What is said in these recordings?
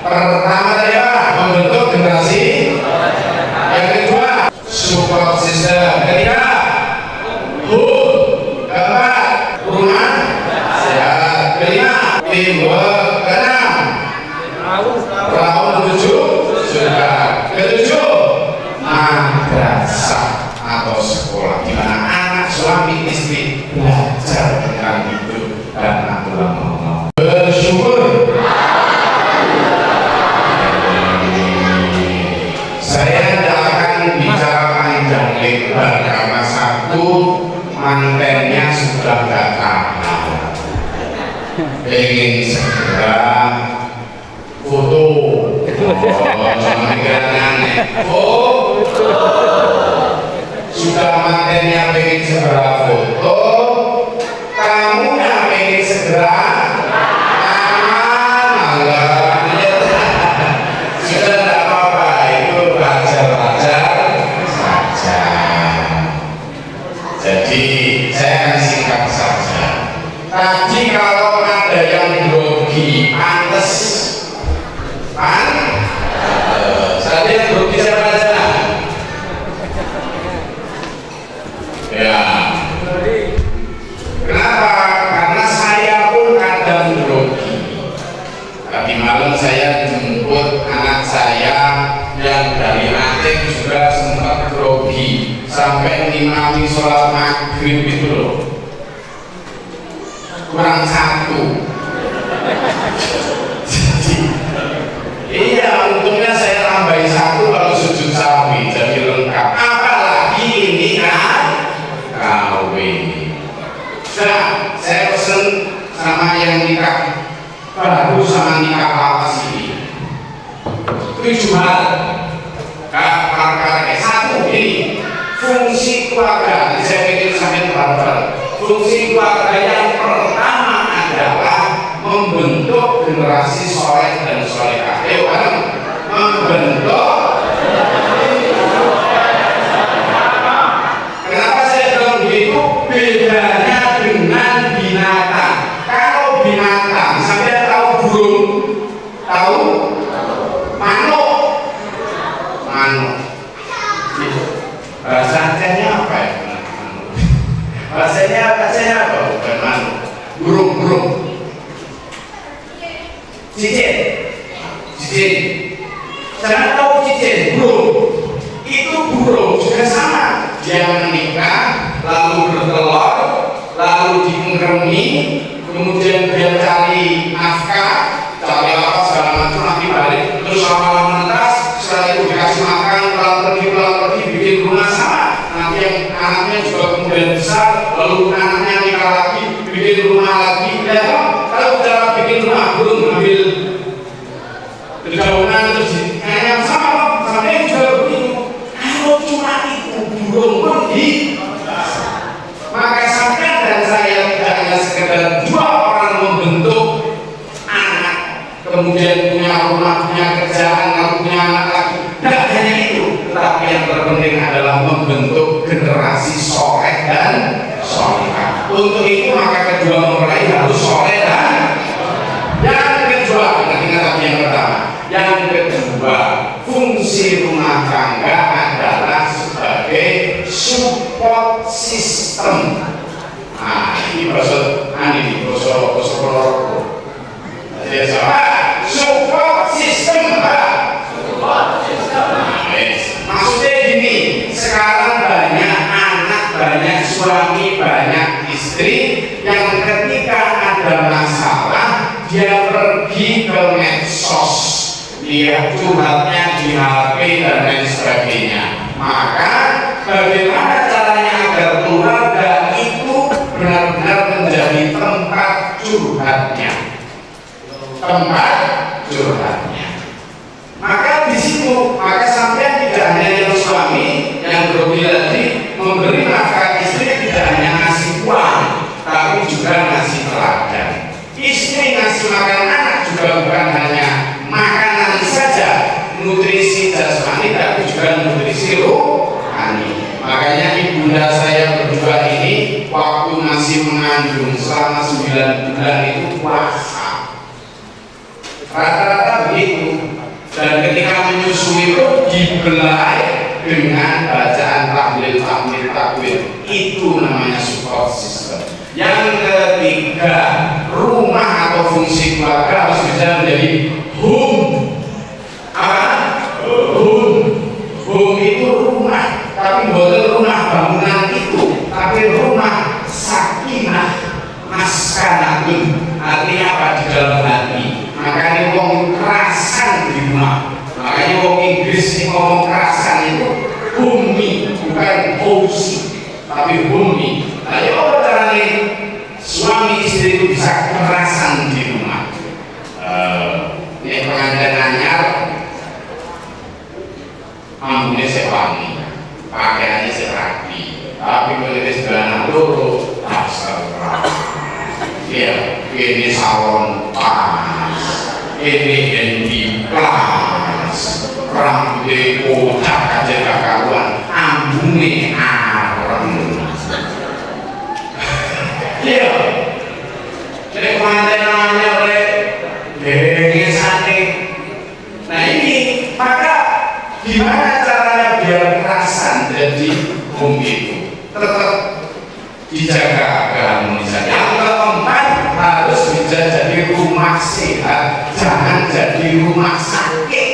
Pertama tadi apa? Membentuk generasi. Yang kedua, support system. Ketiga, home. Keempat, rumah sehat. Kelima, teamwork. Keenam, perahu menuju surga. Ketujuh, madrasah atau sekolah di mana anak, suami, istri belajar tentang hidup dan aturan Allah. Bersyukur. Saya tidak akan bicara panjang lebar karena satu, mantennya sudah gak tahan, pengen segera foto. Jangan aneh. Sudah mantennya pengen segera foto, kamunya pengen segera malam. Sudah tidak apa-apa, itu wajar-wajar saja. Jadi saya akan singkat saja. Tadi kalau ada yang grogi, pantes saya lihat grogi siapa aja? Ya. Kenapa? Karena saya pun kadang grogi. Tadi malam saya jemput anak saya yang dari Aceh juga sempat grogi sampai ngimami sholat maghrib itu loh. Kurang satu. Jadi, iya, untungnya saya tambahin satu kalau sujud sawi jadi lengkap. Apalagi ini kan kawin. Nah, saya pesen sama yang nikah baru sama nikah lawas ini 7 hal. Satu, ini fungsi keluarga. Saya pikir sampai berapa. Fungsi keluarga yang pertama adalah membentuk generasi soleh dan solehah. Membentuk. Kenapa saya bilang begitu? Bedanya dengan binatang. Kalau binatang, sampai tahu burung, tahu manuk. Bahasa Acehnya apa ya? Bahasanya apa? Bukan manuk. Burung. Cicit. Jangan tahu cicit, burung. Itu burung juga sama. Dia menikah, lalu bertelur, lalu diungkemi, kemudian dia cari nafkah, cari apa segala macam, nanti balik, terus lama-lama netas, setelah itu dikasih makan, pulang pergi, bikin rumah sama. Nanti yang anaknya juga kemudian besar, lalu anaknya nikah lagi, bikin rumah lagi. Ya, kalau udah bikin rumah, burung ambil dedaunan terus kayak sama dia juga begitu. Kalau cuma itu burung pergi, maka sampai dan saya tidak hanya sekedar 2 orang membentuk anak, kemudian punya rumah, punya kerjaan, lalu punya anak lagi. Tidak hanya itu, tetapi yang terpenting adalah membentuk generasi soleh dan solehah. Untuk itu maka kedua mempelai harus soleh dan yang kedua, ingat yang pertama. Yang kedua, fungsi rumah tangga adalah sebagai support system. Nah, ini bahasa Ponorogo. Jadi apa? Support system, Pak. Maksudnya gini, sekarang banyak anak, banyak suami, banyak istri yang ketika ada masalah dia pergi ke medsos, dia curhatnya di HP dan lain sebagainya. Maka bagaimana caranya agar keluarga itu benar-benar menjadi tempat curhatnya, maka di situ maka sampai tidak hanya yang suami yang berobligasi memberi nafkah istri, tidak hanya ngasih uang tapi juga ngasih teladan. Istri ngasih makan anak juga bukan hanya makanan saja, nutrisi jasmani tapi juga nutrisi rohani. Makanya ibunda saya berdua ini waktu masih mengandung selama 9 bulan itu puasa. Rata-rata begitu. dibelai dengan bacaan takwil. Itu namanya support system. Yang ketiga, rumah atau fungsi keluarga harus bisa menjadi home. Apa? Home itu rumah, tapi bukan rumah bangunan itu, tapi rumah sakinah maskanatun. Artinya apa? Di dalam hati. Makanya ngomong kerasan di rumah. Makanya ngomong Inggris ini ngomong kerasan itu bumi, bukan house, tapi bumi. Ayo caranya suami istri itu bisa kerasan di rumah. Ini pengantin anyar, ampune sewangi, pakaiannya serapi, tapi menulis anak loro dasar ya, ini salon pas, ini ganti kelas, rambutnya kotak aja gak karuan, ambune arem. Iya, jadi pengantinannya oleh dengesane. Nah ini, maka gimana caranya biar kerasan jadi home itu tetap dijaga keharmonisan. Yang keempat, harus bisa jadi rumah sehat, jangan jadi rumah sakit.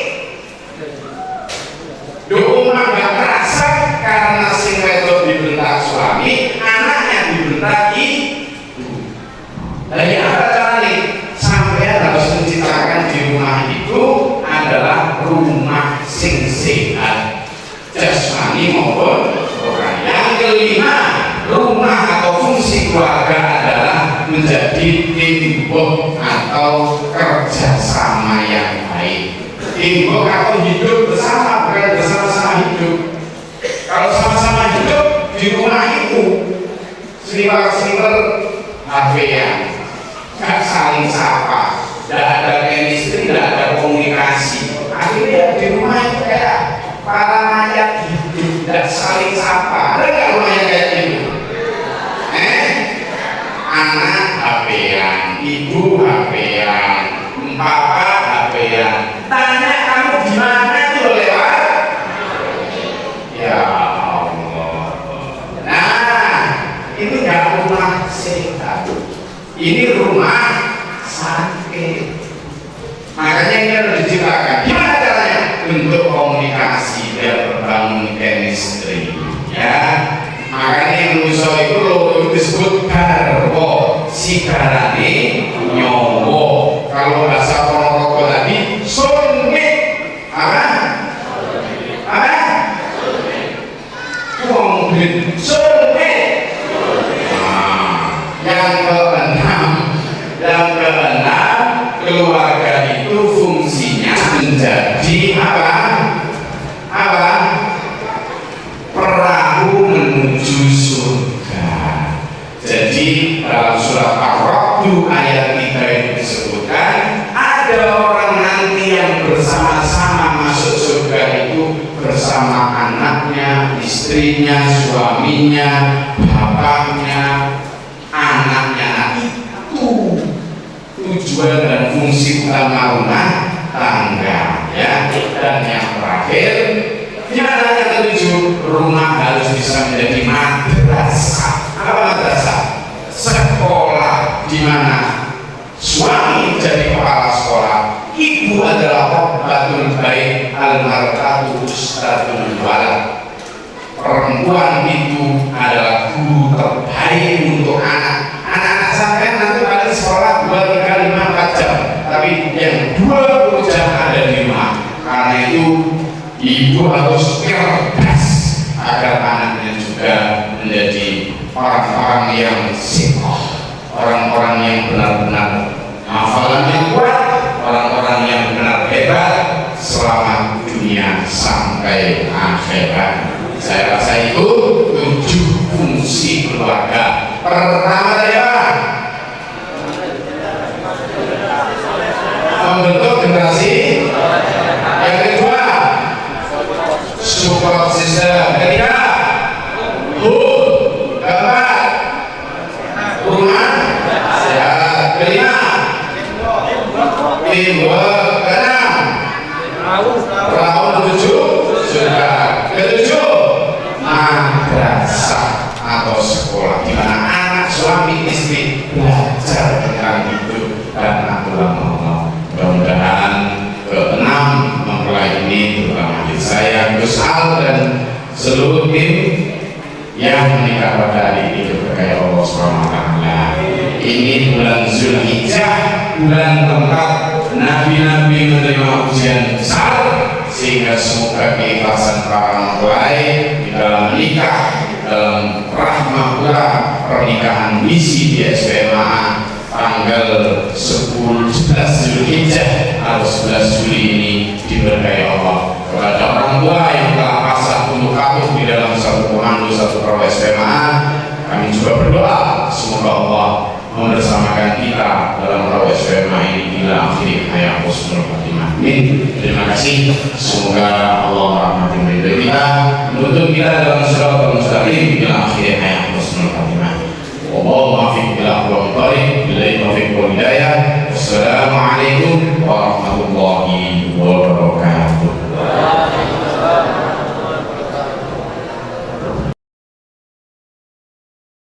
Rumah gak kerasa karena sing wedok dibentak suami, anaknya dibentak ibu. Dari apa caranya? Sampai harus menciptakan di rumah itu adalah rumah sing sehat, jasmani maupun rohani. Yang kelima, rumah atau fungsi keluarga adalah menjadi teamwork atau kerjasama yang baik. Teamwork atau hidup bersama, bukan bersama-sama hidup. Kalau sama-sama hidup di rumah itu seliwer-seliwer HP-an, nggak saling sapa, tidak ada chemistry, tidak ada komunikasi. Akhirnya di rumah itu kayak para mayat hidup, tidak saling sapa. Ada nggak rumahnya kayak gitu? Anak HP-an, ibu HP-an, papa HP-an. Tanya kamu gimana itu lewat? Ya Allah. Nah, ini nggak rumah sehat. Ini rumah sakit. Makanya ini harus diciptakan. Gimana caranya? Bentuk komunikasi dan berbangun chemistry. Ya, makanya manusia itu loh disebut garwo, sigarane nyowo. Kalau bahasa Ponorogo tadi soulmate. Apa? Soulmate. Yang keenam, keluarga itu fungsinya menjadi apa? Perahu menuju surga. Jadi dalam surat Ar-Ra'd ayat 3 itu disebutkan ada orang nanti yang bersama-sama masuk surga itu bersama anaknya, istrinya, suaminya, bapaknya, anaknya. Nah, itu tujuan dan fungsi utama rumah tangga, ya. Dan yang terakhir, gimana yang ketujuh, rumah harus bisa menjadi madrasah. Apa madrasah? Sekolah di mana suami jadi kepala sekolah, ibu adalah obatul baik, al-mar'atu ustadzul walad. Perempuan itu adalah guru terbaik untuk anak. Anak-anak sampai nanti paling sekolah 2, 3, 5, 4 jam, tapi yang 20 jam ada di rumah. Karena itu ibu harus cerdas agar anaknya juga menjadi orang-orang yang sikoh, orang-orang yang benar-benar hafalannya kuat, orang-orang yang benar hebat selama dunia sampai akhirat. Saya rasa itu 7 fungsi keluarga. Pertama tadi apa? Membentuk generasi. Yang kedua, support system. Ketiga, keempat, rumah sehat. Kelima, teamwork. Keenam, perahu menuju Sudah. Ketujuh, madrasah atau sekolah di mana anak, suami, istri belajar tentang hidup dan aturan Allah. Mudah-mudahan keenam mempelai ini terutama di saya, Gus Al dan seluruh tim yang menikah pada hari ini berkaya Allah SWT. Ini bulan Zulhijjah, bulan tempat nabi-nabi menerima ujian besar, sehingga semoga keikhlasan para mempelai di dalam menikah, dalam rahmah pula pernikahan misi di SPMA tanggal 11 Zulhijjah atau 11 Juli ini diberkahi Allah. Kepada orang tua yang telah pasrah untuk patuh di dalam satu komando, satu pro SPMA, kami juga berdoa semoga Allah membersamakan kita dalam rawat SPMA ini bila akhir hayat husnul khatimah. Amin. Terima kasih. Semoga Allah merahmati meridai kita, menuntun kita dalam siratal mustaqim bila akhir hayat husnul khatimah. Wallahu muwaffiq ila aqwamit thoriq. Billahi taufiq wal hidayah. Wassalamualaikum warahmatullahi wabarakatuh.